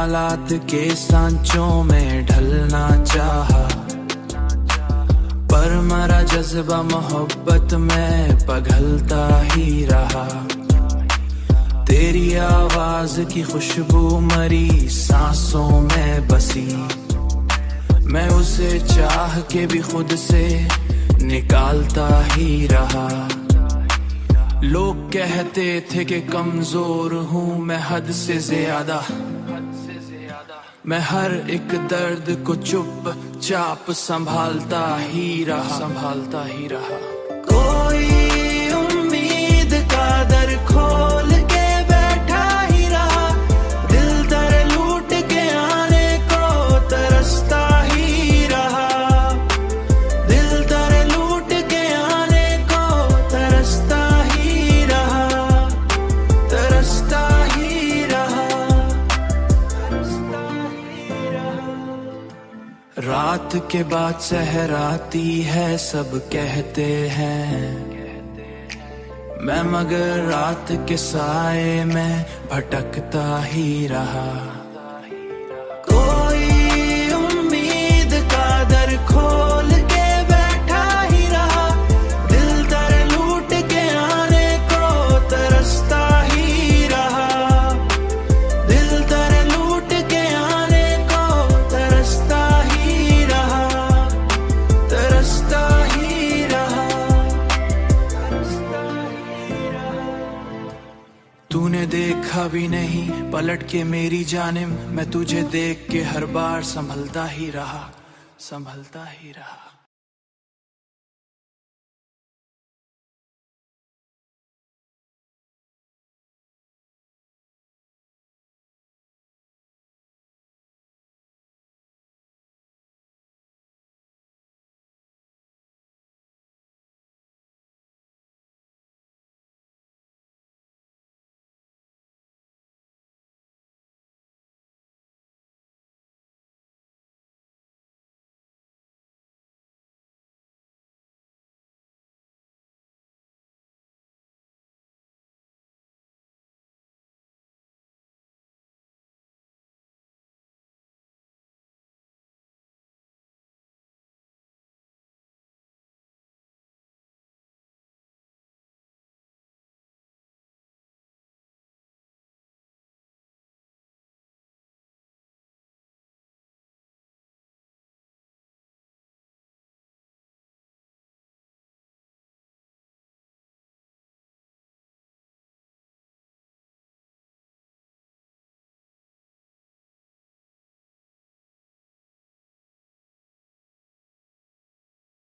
हालात के सांचों में ढलना चाहा, पर मरा जज्बा मोहब्बत में पघलता ही रहा। तेरी आवाज की खुशबू मरी सांसों में बसी, मैं उसे चाह के भी खुद से निकालता ही रहा। लोग कहते थे कि कमजोर हूँ मैं हद से ज्यादा, मैं हर एक दर्द को चुपचाप संभालता ही रहा। कोई उम्मीद का दर खोल के बैठा ही रहा, दिल दर लूट के आने को तरसता ही रहा, दिल दर लूट के आने को तरसता ही रहा, तरसता ही रहा। रात के बाद सहर आती है सब कहते हैं, मैं मगर रात के साए में भटकता ही रहा। कोई उम्मीद का दर खोल के बैठा ही रहा, दिल दर लूट के आने को तरसता ही रहा, दिल दर लूट के आने को तरसता ही रहा, तरसता ही रहा। तूने देखा भी नहीं पलट के मेरी जानिब, मैं तुझे देख के हर बार संभलता ही रहा।